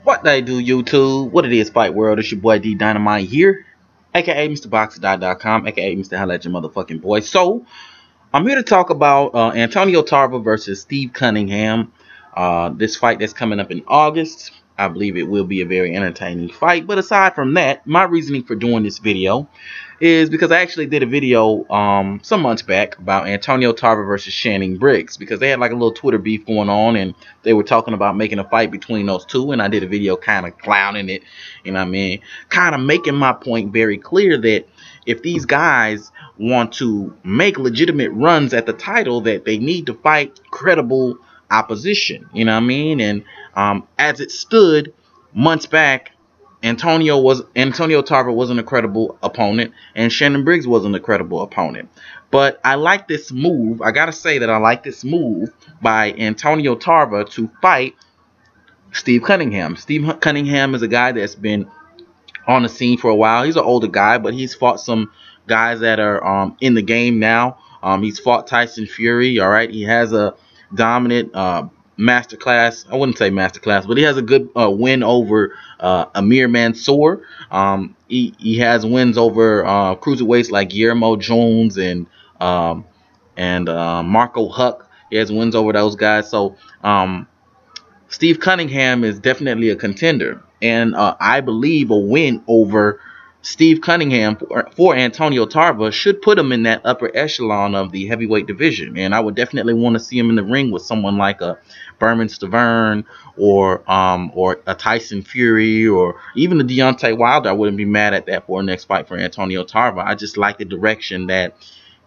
What they do, YouTube? What it is, Fight World? It's your boy D Dynamite here, aka MrBoxDot.com, aka Mr. Hell at your motherfucking boy. So, I'm here to talk about Antonio Tarver versus Steve Cunningham. This fight that's coming up in August. I believe it will be a very entertaining fight. But aside from that, my reasoning for doing this video is because I actually did a video some months back about Antonio Tarver versus Shannon Briggs, because they had like a little Twitter beef going on and they were talking about making a fight between those two, and I did a video kind of clowning it, you know what I mean, kind of making my point very clear that if these guys want to make legitimate runs at the title, that they need to fight credible opposition, you know what I mean. And as it stood months back, Antonio Tarver wasn't a credible opponent, and Shannon Briggs wasn't a credible opponent. But I like this move. I gotta say that I like this move by Antonio Tarver to fight Steve Cunningham. Steve Cunningham is a guy that's been on the scene for a while. He's an older guy, but he's fought some guys that are in the game now. He's fought Tyson Fury. All right, he has a dominant masterclass. I wouldn't say masterclass, but he has a good win over Amir Mansour. He has wins over cruiserweights like Guillermo Jones and Marco Huck. He has wins over those guys. So Steve Cunningham is definitely a contender, and I believe a win over Steve Cunningham for Antonio Tarver should put him in that upper echelon of the heavyweight division. And I would definitely want to see him in the ring with someone like a Berman Stavern or a Tyson Fury or even a Deontay Wilder. I wouldn't be mad at that for a next fight for Antonio Tarver. I just like the direction that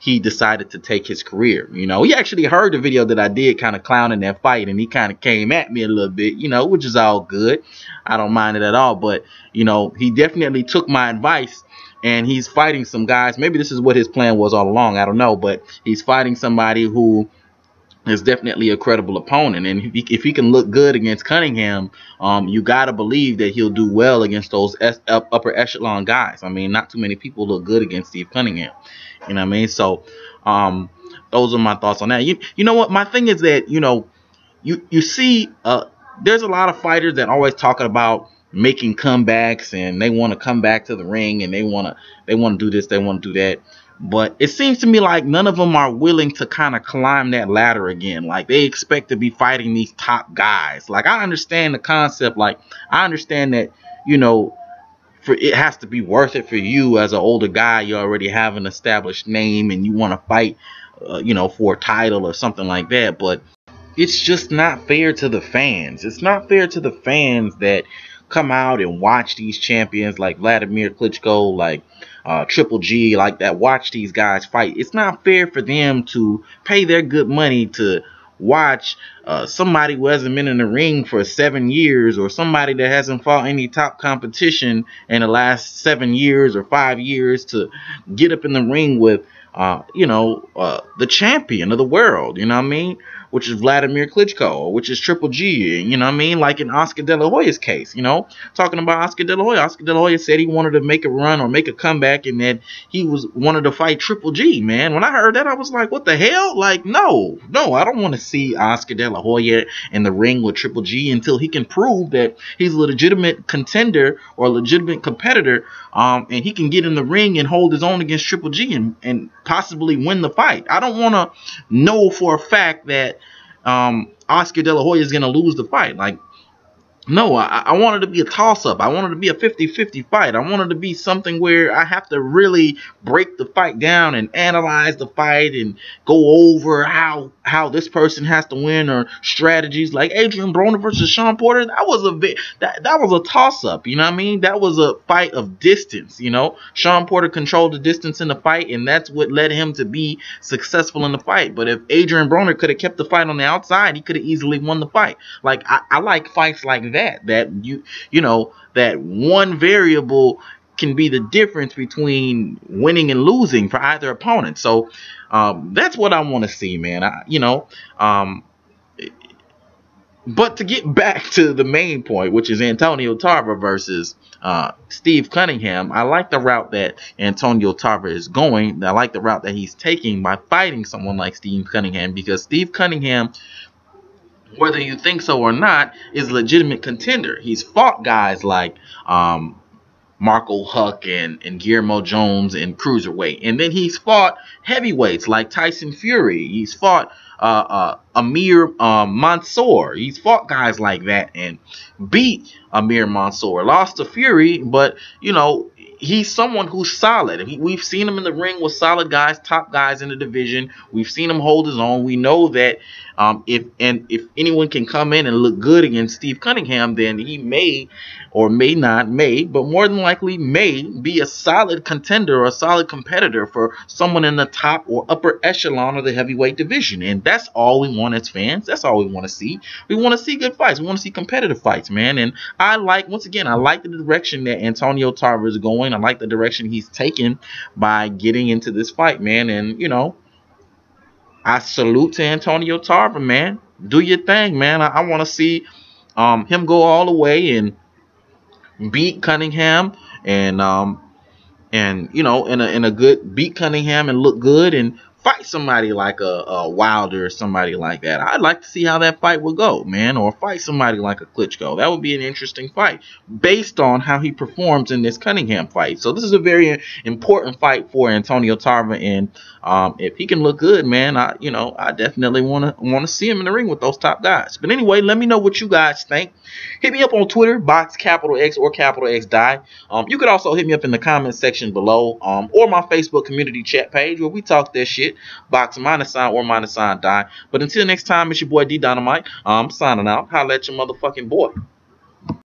he decided to take his career. You know, he actually heard the video that I did kind of clowning that fight, and he kind of came at me a little bit, you know, which is all good. I don't mind it at all. But, you know, he definitely took my advice, and he's fighting some guys. Maybe this is what his plan was all along. I don't know. But he's fighting somebody who is definitely a credible opponent. And if he can look good against Cunningham, you got to believe that he'll do well against those upper echelon guys. I mean, not too many people look good against Steve Cunningham. You know what I mean? So those are my thoughts on that. You know what? My thing is that, you know, you see there's a lot of fighters that always talking about making comebacks, and they want to come back to the ring, and they want to do this, they want to do that. But it seems to me like none of them are willing to kind of climb that ladder again. Like, they expect to be fighting these top guys. Like, I understand the concept. Like, I understand that, you know, it has to be worth it for you as an older guy. You already have an established name and you want to fight, you know, for a title or something like that. But it's just not fair to the fans. It's not fair to the fans that come out and watch these champions like Vladimir Klitschko, like Triple G, like that, watch these guys fight. It's not fair for them to pay their good money to watch somebody who hasn't been in the ring for 7 years, or somebody that hasn't fought any top competition in the last 7 years or 5 years, to get up in the ring with you know, the champion of the world, you know what I mean, which is Vladimir Klitschko, which is Triple G, you know what I mean, like in Oscar De La Hoya's case, you know, talking about Oscar De La Hoya. Oscar De La Hoya said he wanted to make a run or make a comeback, and that he wanted to fight Triple G, man. When I heard that, I was like, what the hell? Like, no, I don't want to see Oscar De La Hoya in the ring with Triple G until he can prove that he's a legitimate contender or a legitimate competitor, and he can get in the ring and hold his own against Triple G and possibly win the fight. I don't want to know for a fact that Oscar De La Hoya is going to lose the fight. Like, no, I wanted to be a toss-up. I wanted to be a 50-50 fight. I wanted to be something where I have to really break the fight down and analyze the fight and go over how this person has to win, or strategies like Adrian Broner versus Sean Porter. That was a toss-up, you know what I mean? That was a fight of distance, you know? Sean Porter controlled the distance in the fight, and that's what led him to be successful in the fight. But if Adrian Broner could have kept the fight on the outside, he could have easily won the fight. Like, I like fights like that you know, that one variable can be the difference between winning and losing for either opponent. So that's what I want to see, man. You know, but to get back to the main point, which is Antonio Tarver versus Steve Cunningham, I like the route that Antonio Tarver is going. I like the route that he's taking by fighting someone like Steve Cunningham, because Steve Cunningham whether you think so or not, is a legitimate contender. He's fought guys like Marco Huck and Guillermo Jones in cruiserweight, and then he's fought heavyweights like Tyson Fury. He's fought Amir Mansour. He's fought guys like that and beat Amir Mansour. Lost to Fury, but he's someone who's solid. We've seen him in the ring with solid guys, top guys in the division. We've seen him hold his own. We know that if anyone can come in and look good against Steve Cunningham, then he may or may not, but more than likely may be a solid contender or a solid competitor for someone in the top or upper echelon of the heavyweight division. And that's all we want as fans. That's all we want to see. We want to see good fights. We want to see competitive fights, man. And I like the direction that Antonio Tarver is going. I like the direction he's taken by getting into this fight, man. And, I salute to Antonio Tarver, man. Do your thing, man. I want to see him go all the way and beat Cunningham and in a good beat Cunningham and look good and fight somebody like a Wilder or somebody like that. I'd like to see how that fight would go, man, or fight somebody like a Klitschko. That would be an interesting fight based on how he performs in this Cunningham fight. So this is a very important fight for Antonio Tarver, and if he can look good, man, I definitely want to see him in the ring with those top guys. But anyway, let me know what you guys think. Hit me up on Twitter, #X or #Die. You could also hit me up in the comment section below, or my Facebook community chat page where we talk that shit. Box -sign or -Die. But until next time, it's your boy D Dynamite. I'm signing out. Holla at your motherfucking boy.